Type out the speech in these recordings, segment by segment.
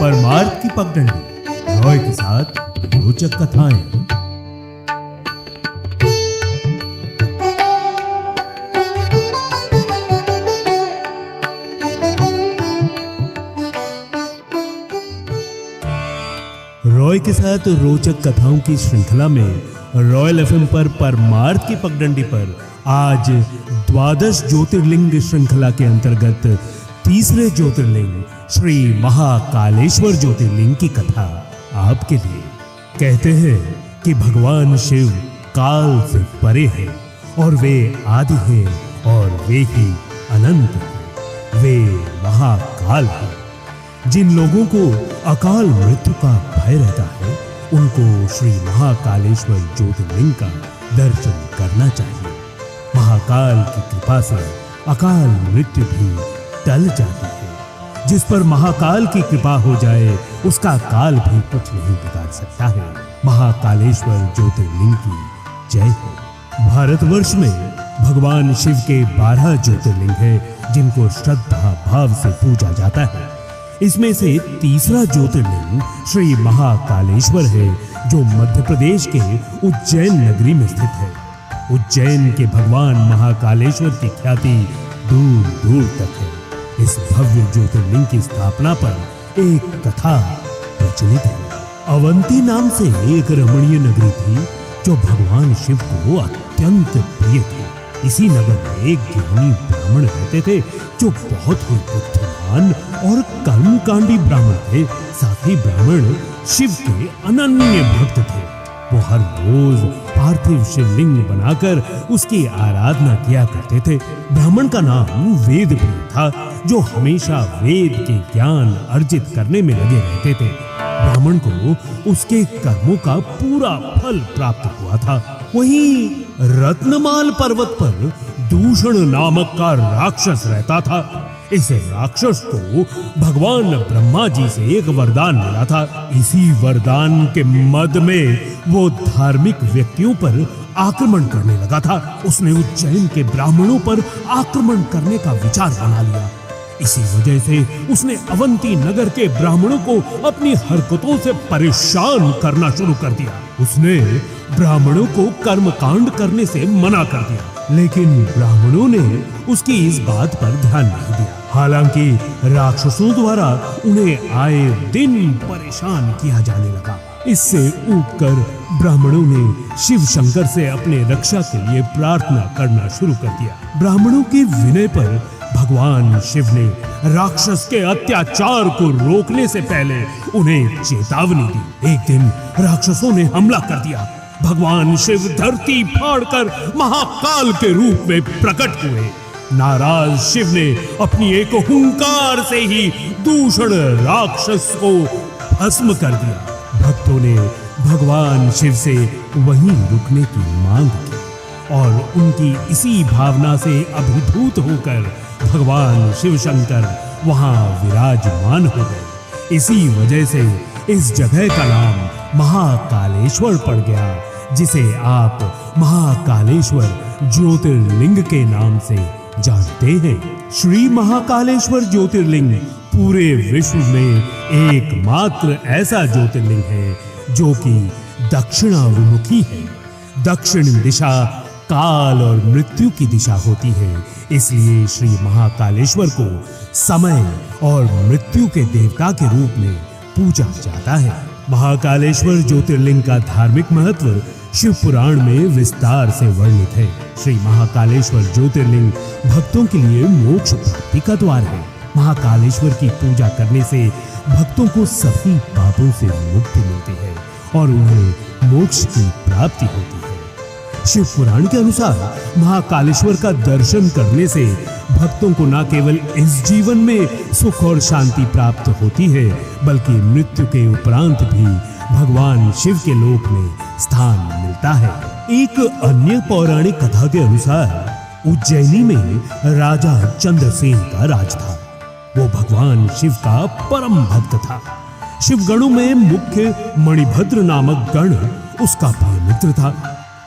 परमार्थ की पगडंडी, रॉय के साथ रोचक कथाएं। रॉय के साथ रोचक कथाओं की श्रृंखला में रॉयल एफएम पर परमार्थ की पगडंडी पर आज 12 ज्योतिर्लिंग श्रृंखला के अंतर्गत तीसरे ज्योतिर्लिंग श्री महाकालेश्वर ज्योतिर्लिंग की कथा आपके लिए। कहते हैं कि भगवान शिव काल से परे हैं और वे आदि हैं और वे ही अनंत हैं। वे महाकाल हैं। जिन लोगों को अकाल मृत्यु का भय रहता है उनको श्री महाकालेश्वर ज्योतिर्लिंग का दर्शन करना चाहिए। महाकाल की कृपा से अकाल मृत्यु भी टल जाती है। जिस पर महाकाल की कृपा हो जाए उसका काल भी कुछ नहीं बिगाड़ सकता है। महाकालेश्वर ज्योतिर्लिंग की जय हो। भारतवर्ष में भगवान शिव के 12 ज्योतिर्लिंग हैं जिनको श्रद्धा भाव से पूजा जाता है। इसमें से तीसरा ज्योतिर्लिंग श्री महाकालेश्वर है जो मध्य प्रदेश के उज्जैन नगरी में स्थित है। उज्जैन के भगवान महाकालेश्वर की ख्याति दूर दूर तक है। इस भव्य ज्योतिर्लिंग की स्थापना पर एक कथा प्रचलित है। अवंती नाम से एक रमणीय नगरी थी जो भगवान शिव को अत्यंत प्रिय थी। इसी नगर में एक ज्ञानी ब्राह्मण रहते थे जो बहुत ही बुद्धिमान और कर्मकांडी ब्राह्मण थे। साथ ही ब्राह्मण शिव के अनन्य भक्त थे। वो हर रोज पार्थिव शिवलिंग बनाकर उसकी आराधना किया करते थे। ब्राह्मण का नाम वेदप्रिय था जो हमेशा वेद के ज्ञान अर्जित करने में लगे रहते थे। ब्राह्मण को उसके कर्मों का पूरा फल प्राप्त हुआ था। वहीं रत्नमाल पर्वत पर दूषण नामक का राक्षस रहता था। इस राक्षस को भगवान ब्रह्मा जी से एक वरदान मिला था। इसी वरदान के मद में वो धार्मिक व्यक्तियों पर आक्रमण करने लगा था। उसने उज्जैन के ब्राह्मणों पर आक्रमण करने का विचार बना लिया। इसी वजह से उसने अवंती नगर के ब्राह्मणों को अपनी हरकतों से परेशान करना शुरू कर दिया। उसने ब्राह्मणों को कर्मकांड करने से मना कर दिया, लेकिन ब्राह्मणों ने उसकी इस बात पर ध्यान नहीं दिया। हालांकि राक्षसों द्वारा उन्हें आए दिन परेशान किया जाने लगा। इससे ऊबकर ब्राह्मणों ने शिव शंकर से अपने रक्षा के लिए प्रार्थना करना शुरू कर दिया। ब्राह्मणों के विनय पर भगवान शिव ने राक्षस के अत्याचार को रोकने से पहले उन्हें चेतावनी दी। एक दिन राक्षसों ने हमला कर दिया। भगवान शिव धरती फाड़कर महाकाल के रूप में प्रकट हुए। नाराज शिव ने अपनी एक हुंकार से ही दूषण राक्षस को भस्म कर दिया। भक्तों ने भगवान शिव से वहीं रुकने की मांग की और उनकी इसी भावना से अभिभूत होकर भगवान शिव शंकर वहां विराजमान हो गए। इसी वजह से इस जगह का नाम महाकालेश्वर पड़ गया, जिसे आप महाकालेश्वर ज्योतिर्लिंग के नाम से जानते हैं। श्री महाकालेश्वर ज्योतिर्लिंग पूरे विश्व में एकमात्र ऐसा ज्योतिर्लिंग है जो कि दक्षिणाभिमुखी है। दक्षिण दिशा काल और मृत्यु की दिशा होती है। इसलिए श्री महाकालेश्वर को समय और मृत्यु के देवता के रूप में पूजा जाता है। महाकालेश्वर ज्योतिर्लिंग का धार्मिक महत्व शिव पुराण में विस्तार से वर्णित है। श्री महाकालेश्वर ज्योतिर्लिंग भक्तों के लिए मोक्ष प्राप्ति का द्वार है। महाकालेश्वर की पूजा करने से भक्तों को सभी पापों से मुक्ति मिलती है और उन्हें मोक्ष की प्राप्ति होती है। शिव पुराण के अनुसार महाकालेश्वर का दर्शन करने से भक्तों को न केवल इस जीवन में सुख और शांति प्राप्त होती है, बल्कि मृत्यु के उपरांत भी भगवान शिव के लोक में स्थान मिलता है। एक अन्य पौराणिक कथा के अनुसार उज्जैनी में राजा चंद्रसेन का राज था। वो भगवान शिव का परम भक्त था। शिव गणों में मुख्य मणिभद्र नामक गण उसका प्रिय मित्र था।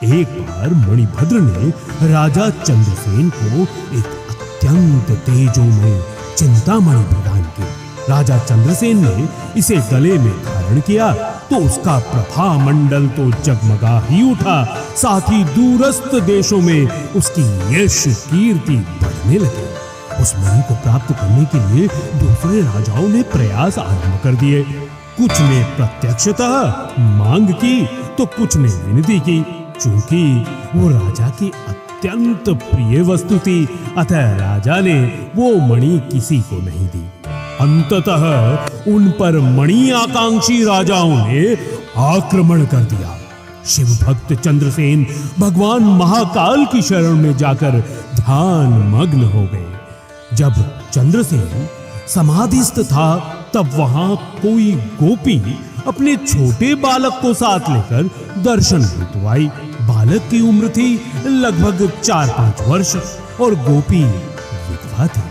एक बार मणिभद्र ने राजा चंद्रसेन को एक अत्यंत तेजोमय चिंतामणि प्रदान की। राजा चंद्रसेन ने इसे गले में धारण किया तो उसका प्रभा मंडल तो जगमगा ही उठा, साथ ही दूरस्थ देशों में उसकी यश कीर्ति बढ़ने लगी। उस मणि को प्राप्त करने के लिए दूसरे राजाओं ने प्रयास आरंभ कर दिए। कुछ ने प्रत्यक्षतः मांग की तो कुछ ने विनती की। चूंकि वो राजा की अत्यंत प्रिय वस्तु थी, अतः राजा ने वो मणि किसी को नहीं दी। अंततः उन पर मणि आकांक्षी राजाओं ने आक्रमण कर दिया। शिव भक्त चंद्रसेन भगवान महाकाल की शरण में जाकर ध्यान मग्न हो गए। जब चंद्रसेन समाधिस्थ था तब वहां कोई गोपी अपने छोटे बालक को साथ लेकर दर्शन हेतु आई। बालक की उम्र थी लगभग 4-5 वर्ष और गोपी विधवा थी।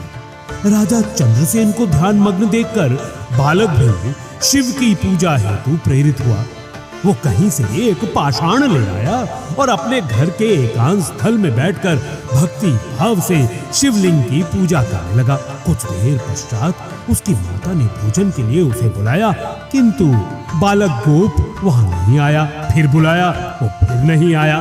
राजा चंद्रसेन को ध्यान मग्न देखकर बालक भी शिव की पूजा हेतु प्रेरित हुआ। वो कहीं से एक पाषाण ले आया और अपने घर के एकांत स्थल में बैठकर भक्ति भाव से शिवलिंग की पूजा करने लगा। कुछ देर पश्चात उसकी माता ने भोजन के लिए उसे बुलाया, किंतु बालक गोप वहां नहीं आया। फिर बुलाया, वो फिर नहीं आया।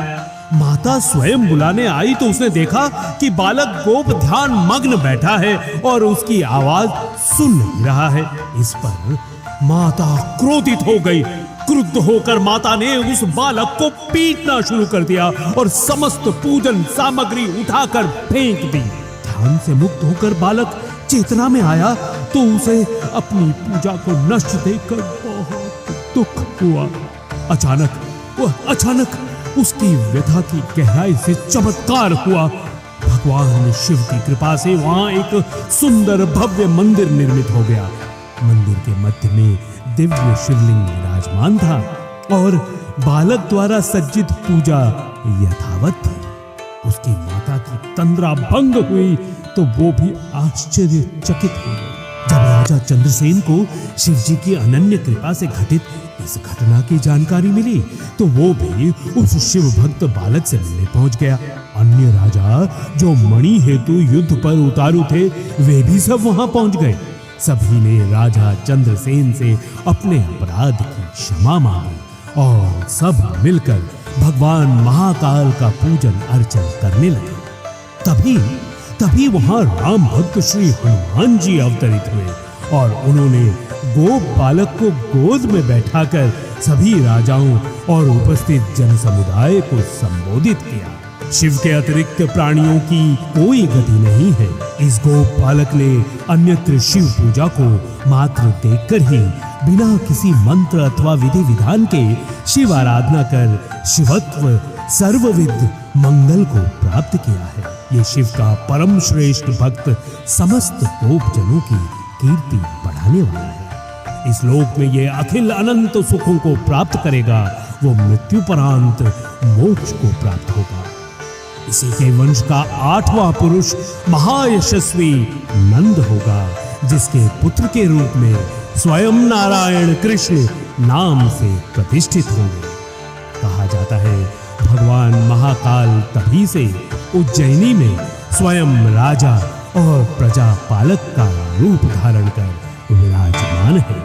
माता स्वयं बुलाने आई तो उसने देखा कि बालक गोप ध्यान मग्न बैठा है और उसकी आवाज सुन नहीं रहा है। इस पर माता क्रोधित हो गई। क्रुद्ध होकर माता ने उस बालक को पीटना शुरू कर दिया और समस्त पूजन सामग्री उठाकर फेंक दी। ध्यान से मुक्त होकर बालक चेतना में आया तो उसे अपनी पूजा को नष्ट देखकर बहुत दुख हुआ। अचानक उसकी व्यथा की गहराई से चमत्कार हुआ। भगवान शिव की कृपा से वहां एक सुंदर भव्य मंदिर निर्मित हो गया। मंदिर के मध्य में दिव्य शिवलिंग विराजमान था और बालक द्वारा सज्जित पूजा यथावत थी। उसकी माता की तंद्रा भंग हुई तो वो भी आश्चर्यचकित हो गई। जब राजा चंद्रसेन को शिव जी की अनन्य कृपा से घटित इस घटना की जानकारी मिली तो वो भी उस शिव भक्त बालक से मिलने पहुंच गया। अन्य राजा जो मणि हेतु युद्ध पर उतारू थे वे भी सब वहां पहुंच गए। सभी ने राजा चंद्रसेन से अपने अपराध की क्षमा मांगी और सब मिलकर भगवान महाकाल का पूजन अर्चन करने लगे। तभी वहां राम भक्त श्री हनुमान जी अवतरित हुए और उन्होंने गोप बालक को गोद में बैठाकर सभी राजाओं और उपस्थित जन समुदाय को संबोधित किया। शिव के अतिरिक्त प्राणियों की कोई गति नहीं है। इस गोप बालक ने अन्यत्र शिव पूजा को मात्र देखकर ही बिना किसी मंत्र अथवा विधि विधान के शिव आराधना कर शिवत्व सर्वविद मंगल को प्राप्त किया है। ये शिव का परम श्रेष्ठ भक्त समस्त गोप जनों की कीर्ति बढ़ाने वाला है। इस लोक में ये अखिल अनंत सुखों को प्राप्त करेगा, वो मृत्युपरांत मोक्ष को प्राप्त होगा। इसी के वंश का 8वां पुरुष महायशस्वी नंद होगा, जिसके पुत्र के रूप में स्वयं नारायण कृष्ण नाम से प्रतिष्ठित होंगे। कहा जाता है भगवान महाकाल तभी से उज्जैनी में स्वयं राजा और प्रजा पालक का रूप धारण कर विराजमान है।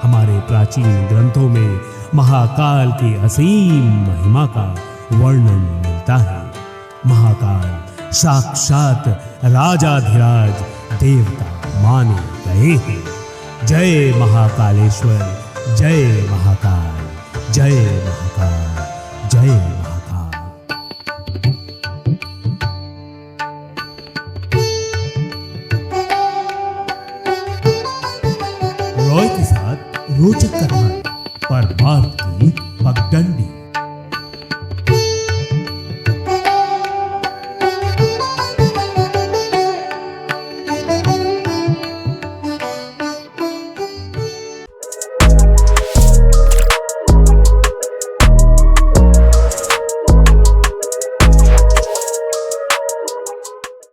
हमारे प्राचीन ग्रंथों में महाकाल की असीम महिमा का वर्णन मिलता है। महाकाल साक्षात राजाधिराज देवता माने गए हैं। जय महाकालेश्वर, जय महाकाल, जय महाकाल, जय महाकाल। रॉय के साथ रोचक कथा परमार्थ की पगडंडी।